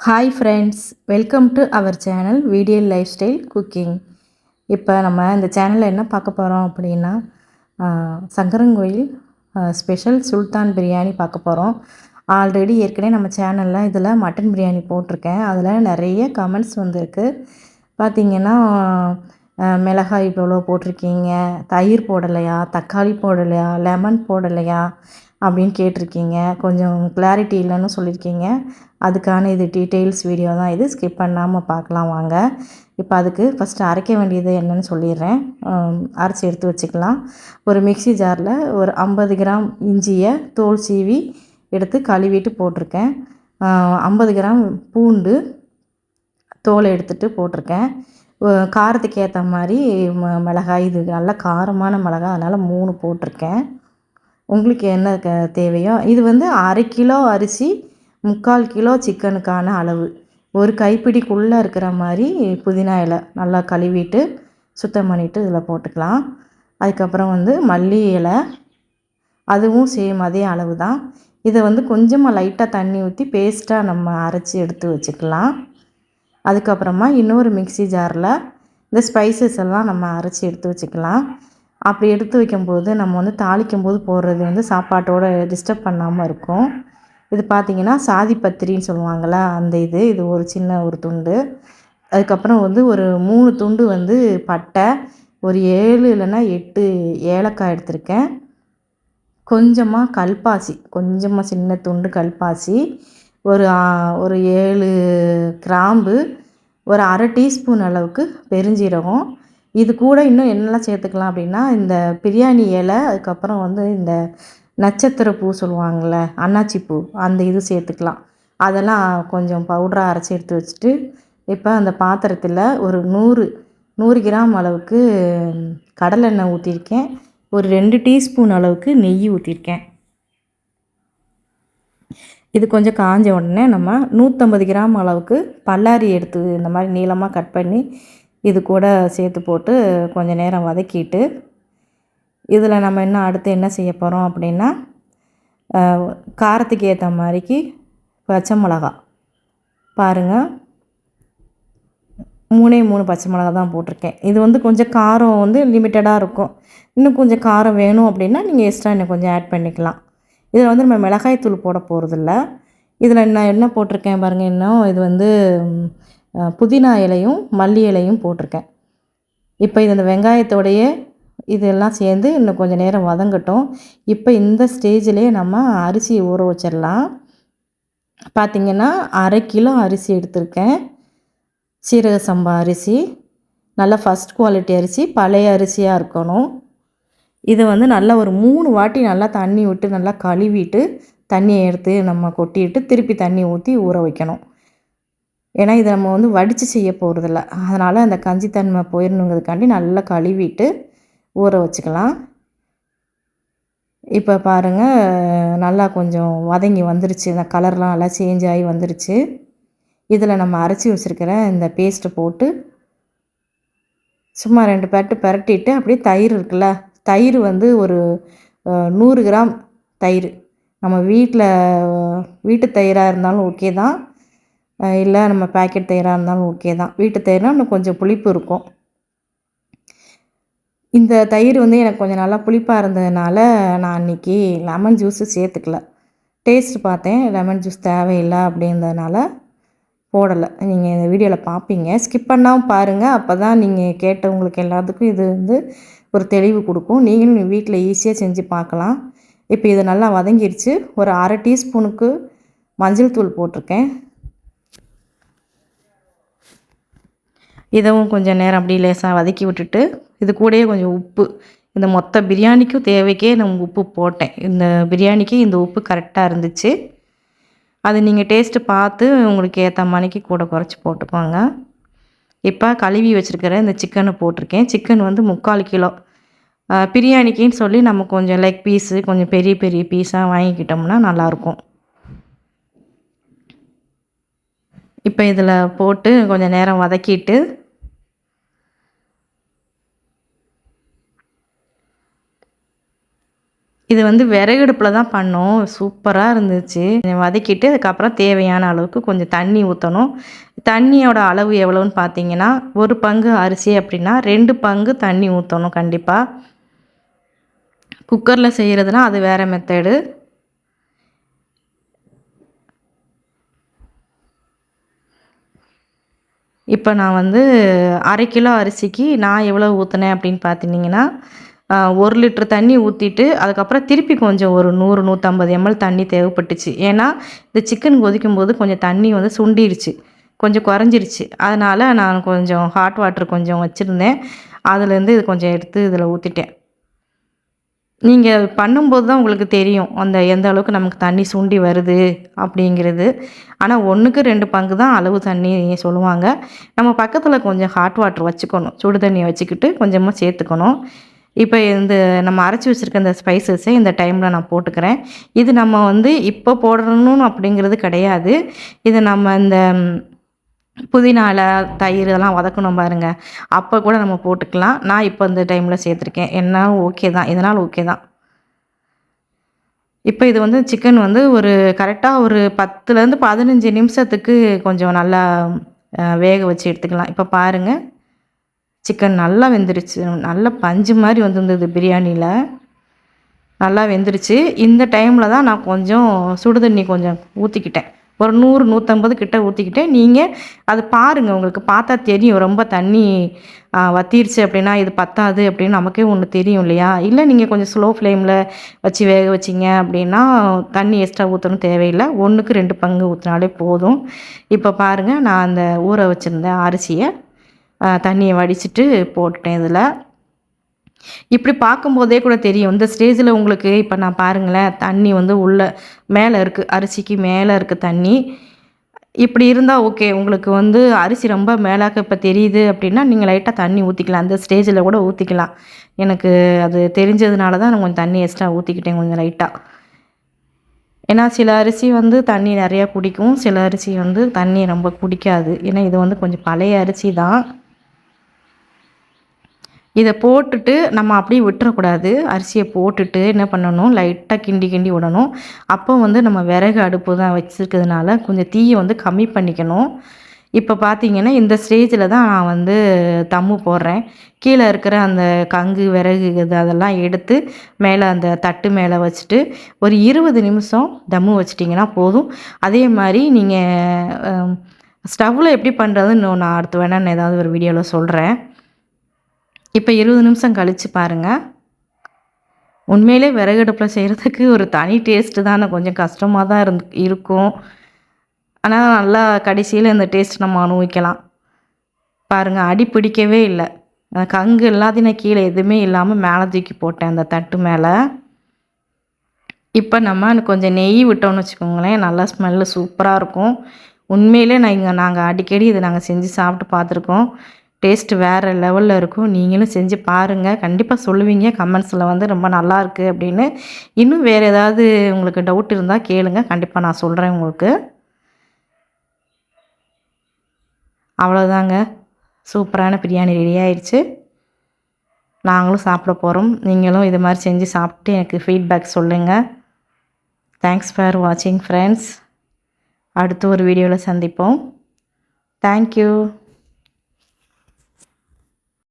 Hi friends, welcome to our channel Vidiyal life style cooking. இப்போ நம்ம இந்த சேனலில் என்ன பார்க்க போகிறோம் அப்படின்னா, சங்கரன்கோயில் ஸ்பெஷல் சுல்தான் பிரியாணி பார்க்க போகிறோம். ஆல்ரெடி ஏற்கனவே நம்ம சேனலில் இதில் மட்டன் பிரியாணி போட்டிருக்கேன். அதில் நிறைய கமெண்ட்ஸ் வந்திருக்கு. பார்த்திங்கன்னா, மிளகாய் இவ்வளோ போட்டிருக்கீங்க, தயிர் போடலையா, தக்காளி போடலையா, லெமன் போடலையா அப்படின்னு கேட்டிருக்கீங்க. கொஞ்சம் கிளாரிட்டி இல்லைன்னு சொல்லியிருக்கீங்க. அதுக்கான இது டீட்டெயில்ஸ் வீடியோ தான் இது. ஸ்கிப் பண்ணாமல் பார்க்கலாம் வாங்க. இப்போ அதுக்கு ஃபஸ்ட்டு அரைக்க வேண்டியது என்னென்னு சொல்லிடுறேன். அரைச்சி எடுத்து வச்சுக்கலாம். ஒரு மிக்ஸி ஜாரில் ஒரு 50 கிராம் இஞ்சியை தோல் சீவி எடுத்து கழுவிட்டு போட்டிருக்கேன். 50 கிராம் பூண்டு தோலை எடுத்துகிட்டு போட்டிருக்கேன். காரத்துக்கு ஏற்ற மாதிரி மிளகாய், இது நல்ல காரமான மிளகாய், அதனால் 3 போட்டிருக்கேன். உங்களுக்கு என்ன தேவையோ. இது வந்து 1/2 கிலோ அரிசி, 3/4 கிலோ சிக்கனுக்கான அளவு. ஒரு கைப்பிடிக்குள்ளே இருக்கிற மாதிரி புதினா இலை நல்லா கழுவிட்டு சுத்தம் பண்ணிவிட்டு இதில் போட்டுக்கலாம். அதுக்கப்புறம் வந்து மல்லி இலை, அதுவும் சேம் அதே அளவு தான். இதை வந்து கொஞ்சமாக லைட்டாக தண்ணி ஊற்றி பேஸ்ட்டாக நம்ம அரைச்சி எடுத்து வச்சுக்கலாம். அதுக்கப்புறமா இன்னொரு மிக்ஸி ஜாரில் இந்த ஸ்பைசஸ் எல்லாம் நம்ம அரைச்சி எடுத்து வச்சுக்கலாம். அப்படி எடுத்து வைக்கும்போது நம்ம வந்து தாளிக்கும்போது போடுறது வந்து சாப்பாட்டோடு டிஸ்டர்ப் பண்ணாமல் இருக்கும். இது பார்த்திங்கன்னா சாதி பத்திரின்னு சொல்லுவாங்கள்ல, அந்த இது ஒரு சின்ன ஒரு துண்டு. அதுக்கப்புறம் வந்து ஒரு 3 துண்டு வந்து பட்டை, ஒரு 7 இல்லைன்னா 8 ஏலக்காய் எடுத்திருக்கேன். கொஞ்சமாக கல்பாசி, கொஞ்சமாக சின்ன துண்டு கல்பாசி, ஒரு 7 கிராம்பு, ஒரு 1/2 டீஸ்பூன் அளவுக்கு பெருஞ்சீரகம். இது கூட இன்னும் என்னெல்லாம் சேர்த்துக்கலாம் அப்படின்னா, இந்த பிரியாணி இலை, அதுக்கப்புறம் வந்து இந்த நட்சத்திர பூ சொல்லுவாங்கள்ல, அன்னாச்சி பூ, அந்த இது சேர்த்துக்கலாம். அதெல்லாம் கொஞ்சம் பவுடராக அரைச்சி எடுத்து வச்சுட்டு, இப்போ அந்த பாத்திரத்தில் ஒரு 100 கிராம் அளவுக்கு கடலெண்ணெய் ஊற்றிருக்கேன். ஒரு 2 டீஸ்பூன் அளவுக்கு நெய் ஊற்றிருக்கேன். இது கொஞ்சம் காஞ்ச உடனே நம்ம 150 கிராம் அளவுக்கு பல்லாரி எடுத்து இந்த மாதிரி நீளமாக கட் பண்ணி இது கூட சேர்த்து போட்டு கொஞ்சம் நேரம் வதக்கிட்டு, இதில் நம்ம அடுத்து என்ன செய்ய போகிறோம் அப்படின்னா, காரத்துக்கு ஏற்ற மாதிரிக்கு பச்சை மிளகா பாருங்கள், 3 பச்சை மிளகா தான் போட்டிருக்கேன். இது வந்து கொஞ்சம் காரம் வந்து லிமிட்டடாக இருக்கும். இன்னும் கொஞ்சம் காரம் வேணும் அப்படின்னா நீங்கள் எக்ஸ்ட்ரா இன்னும் கொஞ்சம் ஆட் பண்ணிக்கலாம். இதில் வந்து நம்ம மிளகாய் தூள் போட போகிறதில்ல. இதில் நான் என்ன போட்டிருக்கேன் பாருங்கள், இன்னும் இது வந்து புதினா இலையும் மல்லி இலையும் போட்டிருக்கேன். இப்போ இது அந்த வெங்காயத்தோடையே இதெல்லாம் சேர்ந்து இன்னும் கொஞ்சம் நேரம் வதங்கட்டும். இப்போ இந்த ஸ்டேஜ்லேயே நம்ம அரிசியை ஊற வச்சிடலாம். பார்த்திங்கன்னா 1/2 கிலோ அரிசி எடுத்திருக்கேன். சீரக சம்பா அரிசி, நல்லா ஃபஸ்ட் குவாலிட்டி அரிசி, பழைய அரிசியாக இருக்கணும். இதை வந்து நல்லா ஒரு 3 வாட்டி நல்லா தண்ணி விட்டு நல்லா கழுவிட்டு தண்ணியை எடுத்து நம்ம கொட்டிட்டு திருப்பி தண்ணி ஊற்றி ஊற வைக்கணும். ஏன்னா இதை நம்ம வந்து வடித்து செய்ய போகிறதில்ல, அதனால் அந்த கஞ்சித்தன்மை போயிடணுங்கிறதுக்காண்டி நல்லா கழுவிட்டு ஊற வச்சுக்கலாம். இப்போ பாருங்கள், நல்லா கொஞ்சம் வதங்கி வந்துருச்சு. இந்த கலர்லாம் நல்லா சேஞ்ச் ஆகி வந்துருச்சு. இதில் நம்ம அரைச்சி வச்சுருக்கிற இந்த பேஸ்ட்டை போட்டு சும்மா 2 பெரட்டிட்டு, அப்படியே தயிர் இருக்குல்ல, தயிர் வந்து ஒரு 100 கிராம் தயிர். நம்ம வீட்டு தயிராக இருந்தாலும் ஓகே தான், இல்லை நம்ம பேக்கெட் தயிராக இருந்தாலும் ஓகே தான். வீட்டு தயிர்னால் இன்னும் கொஞ்சம் புளிப்பு இருக்கும். இந்த தயிர் வந்து எனக்கு கொஞ்சம் நல்லா புளிப்பாக இருந்ததுனால நான் அன்றைக்கி லெமன் ஜூஸு சேர்த்துக்கல. டேஸ்ட்டு பார்த்தேன், லெமன் ஜூஸ் தேவையில்லை அப்படின்றதுனால போடலை. நீங்கள் இந்த வீடியோவில் பார்ப்பீங்க, ஸ்கிப் பண்ணாமல் பாருங்கள். அப்போ தான் நீங்கள் கேட்டவங்களுக்கு எல்லாத்துக்கும் இது வந்து ஒரு தெளிவு கொடுக்கும். நீங்களும் வீட்டில் ஈஸியாக செஞ்சு பார்க்கலாம். இப்போ இது நல்லா வதங்கிடுச்சு. ஒரு 1/2 டீஸ்பூனுக்கு மஞ்சள் தூள் போட்டிருக்கேன். இதுவும் கொஞ்சம் நேரம் அப்படியே லேசாக வதக்கி விட்டுட்டு, இது கூடயே கொஞ்சம் உப்பு, இந்த மொத்த பிரியாணிக்கும் தேவைக்கே நான் உப்பு போட்டேன். இந்த பிரியாணிக்கு இந்த உப்பு கரெக்டாக இருந்துச்சு. அது நீங்கள் டேஸ்ட்டு பார்த்து உங்களுக்கு ஏற்ற மாதிரிக்கு கூட குறைச்சி போட்டுக்கோங்க. இப்போ கழுவி வச்சுருக்கிற இந்த சிக்கனை போட்டிருக்கேன். சிக்கன் வந்து 3/4 கிலோ. பிரியாணிக்குன்னு சொல்லி நம்ம கொஞ்சம் லெக் பீஸு கொஞ்சம் பெரிய பெரிய பீஸாக வாங்கிக்கிட்டோம்னா நல்லாயிருக்கும். இப்போ இதில் போட்டு கொஞ்சம் நேரம் வதக்கிட்டு, இது வந்து விறகடுப்பில் தான் பண்ணோம். சூப்பராக இருந்துச்சு. வதக்கிட்டு அதுக்கப்புறம் தேவையான அளவுக்கு கொஞ்சம் தண்ணி ஊற்றணும். தண்ணியோட அளவு எவ்வளோன்னு பார்த்தீங்கன்னா, 1 பங்கு அரிசி அப்படின்னா 2 பங்கு தண்ணி ஊற்றணும் கண்டிப்பாக. குக்கரில் செய்கிறதுனா அது வேறு மெத்தடு. இப்போ நான் வந்து 1/2 கிலோ அரிசிக்கு நான் எவ்வளோ ஊற்றினேன் அப்படின்னு பார்த்துட்டிங்கன்னா, 1 லிட்டர் தண்ணி ஊற்றிட்டு அதுக்கப்புறம் திருப்பி கொஞ்சம் ஒரு 100, 150 எம்எல் தண்ணி தேவைப்பட்டுச்சு. ஏன்னா இந்த சிக்கன் கொதிக்கும்போது கொஞ்சம் தண்ணி வந்து சுண்டிருச்சு, கொஞ்சம் குறைஞ்சிருச்சு. அதனால் நான் கொஞ்சம் ஹாட் வாட்டர் கொஞ்சம் வச்சுருந்தேன். அதுலேருந்து இது கொஞ்சம் எடுத்து இதில் ஊற்றிட்டேன். நீங்கள் பண்ணும்போது தான் உங்களுக்கு தெரியும், அந்த எந்த அளவுக்கு நமக்கு தண்ணி சுண்டி வருது அப்படிங்கிறது. ஆனால் 1க்கு 2 பங்கு தான் அளவு தண்ணி சொல்லுவாங்க. நம்ம பக்கத்தில் கொஞ்சம் ஹாட் வாட்டர் வச்சுக்கணும். சுடு தண்ணியை வச்சுக்கிட்டு கொஞ்சமாக சேர்த்துக்கணும். இப்போ இந்த நம்ம அரைச்சி வச்சுருக்க இந்த ஸ்பைசஸை இந்த டைமில் நான் போட்டுக்கிறேன். இது நம்ம வந்து இப்போ போடணும்னு அப்படிங்கிறது கிடையாது. இது நம்ம இந்த புதினா இல, தயிர் இதெல்லாம் வதக்கணும் பாருங்க, அப்போ கூட நம்ம போட்டுக்கலாம். நான் இப்போ இந்த டைமில் சேர்த்துருக்கேன். என்னாலும் ஓகே தான், இதனால் ஓகே தான். இப்போ இது வந்து சிக்கன் வந்து ஒரு கரெக்டாக ஒரு 10லேருந்து 15 நிமிஷத்துக்கு கொஞ்சம் நல்லா வேக வச்சு எடுத்துக்கலாம். இப்போ பாருங்கள், சிக்கன் நல்லா வெந்துருச்சு. நல்லா பஞ்சு மாதிரி வந்திருந்தது பிரியாணியில். நல்லா வெந்துருச்சு. இந்த டைமில் தான் நான் கொஞ்சம் சுடு தண்ணி கொஞ்சம் ஊற்றிக்கிட்டேன். ஒரு 100, 150 கிட்ட ஊற்றிக்கிட்டேன். நீங்கள் அது பாருங்கள், உங்களுக்கு பார்த்தா தெரியும். ரொம்ப தண்ணி வத்திருச்சு அப்படின்னா இது பத்தாது அப்படின்னு நமக்கே ஒன்று தெரியும் இல்லையா? இல்லை நீங்கள் கொஞ்சம் ஸ்லோ ஃப்ளேமில் வச்சு வேக வச்சிங்க அப்படின்னா தண்ணி எக்ஸ்ட்ரா ஊற்றணும் தேவையில்லை. 1க்கு 2 பங்கு ஊற்றினாலே போதும். இப்போ பாருங்கள், நான் அந்த ஊற வச்சுருந்தேன் அரிசியை தண்ணியை வடிச்சிட்டு போட்டுட்டேன் இதில். இப்படி பார்க்கும்போதே கூட தெரியும். இந்த ஸ்டேஜில் உங்களுக்கு இப்போ நான் பாருங்களேன், தண்ணி வந்து மேலே இருக்குது, அரிசிக்கு மேலே இருக்குது தண்ணி. இப்படி இருந்தால் ஓகே. உங்களுக்கு வந்து அரிசி ரொம்ப மேலாக்க இப்போ தெரியுது அப்படின்னா நீங்கள் லைட்டாக தண்ணி ஊற்றிக்கலாம். அந்த ஸ்டேஜில் கூட ஊற்றிக்கலாம். எனக்கு அது தெரிஞ்சதுனால தான் நான் கொஞ்சம் தண்ணி எக்ஸ்ட்ரா ஊற்றிக்கிட்டேன் கொஞ்சம் லைட்டாக. ஏன்னா சில அரிசி வந்து தண்ணி நிறையா குடிக்கும், சில அரிசி வந்து தண்ணி ரொம்ப குடிக்காது. ஏன்னா இது வந்து கொஞ்சம் பழைய அரிசி தான். இதை போட்டுட்டு நம்ம அப்படியே விட்டுறக்கூடாது. அரிசியை போட்டுட்டு என்ன பண்ணணும், லைட்டாக கிண்டி கிண்டி விடணும். அப்போ வந்து நம்ம விறகு அடுப்பு தான் வச்சுருக்கிறதுனால கொஞ்சம் தீயை வந்து கம்மி பண்ணிக்கணும். இப்போ பார்த்தீங்கன்னா இந்த ஸ்டேஜில் தான் நான் வந்து தம்மு போடுறேன். கீழே இருக்கிற அந்த கங்கு விறகு அதெல்லாம் எடுத்து மேலே அந்த தட்டு மேலே வச்சுட்டு ஒரு 20 நிமிஷம் தம்மு வச்சிட்டிங்கன்னா போதும். அதே மாதிரி நீங்கள் ஸ்டவ்வில் எப்படி பண்ணுறதுன்னு நான் அடுத்து வேணால் ஏதாவது ஒரு வீடியோவில் சொல்கிறேன். இப்போ 20 நிமிஷம் கழித்து பாருங்கள். உண்மையிலே விறகடுப்பில் செய்கிறதுக்கு ஒரு தனி டேஸ்ட்டு தானே, கொஞ்சம் கஷ்டமாக தான் இருக்கும். ஆனால் நல்லா கடைசியில் இந்த டேஸ்ட் நம்ம அனுபவிக்கலாம். பாருங்கள், அடி பிடிக்கவே இல்லை. கங்கு எல்லாத்தையும் நான் கீழே எதுவுமே இல்லாமல் மேலே தூக்கி போட்டேன் அந்த தட்டு மேலே. இப்போ நம்ம கொஞ்சம் நெய் விட்டோம்னு வச்சுக்கோங்களேன், நல்லா ஸ்மெல்லு சூப்பராக இருக்கும். உண்மையிலே நாங்கள் அடிக்கடி இதை நாங்கள் செஞ்சு சாப்பிட்டு பார்த்துருக்கோம். டேஸ்ட்டு வேறு லெவலில் இருக்கும். நீங்களும் செஞ்சு பாருங்கள். கண்டிப்பாக சொல்லுவீங்க கமெண்ட்ஸில் வந்து ரொம்ப நல்லாயிருக்கு அப்படின்னு. இன்னும் வேறு ஏதாவது உங்களுக்கு டவுட் இருந்தால் கேளுங்க, கண்டிப்பாக நான் சொல்கிறேன் உங்களுக்கு. அவ்வளோதாங்க, சூப்பரான பிரியாணி ரெடி ஆயிடுச்சு. நாங்களும் சாப்பிட போகிறோம். நீங்களும் இது மாதிரி செஞ்சு சாப்பிட்டு எனக்கு ஃபீட்பேக் சொல்லுங்கள். தேங்க்ஸ் ஃபார் வாட்சிங் ஃப்ரெண்ட்ஸ். அடுத்த ஒரு வீடியோவில் சந்திப்போம். தேங்க்யூ.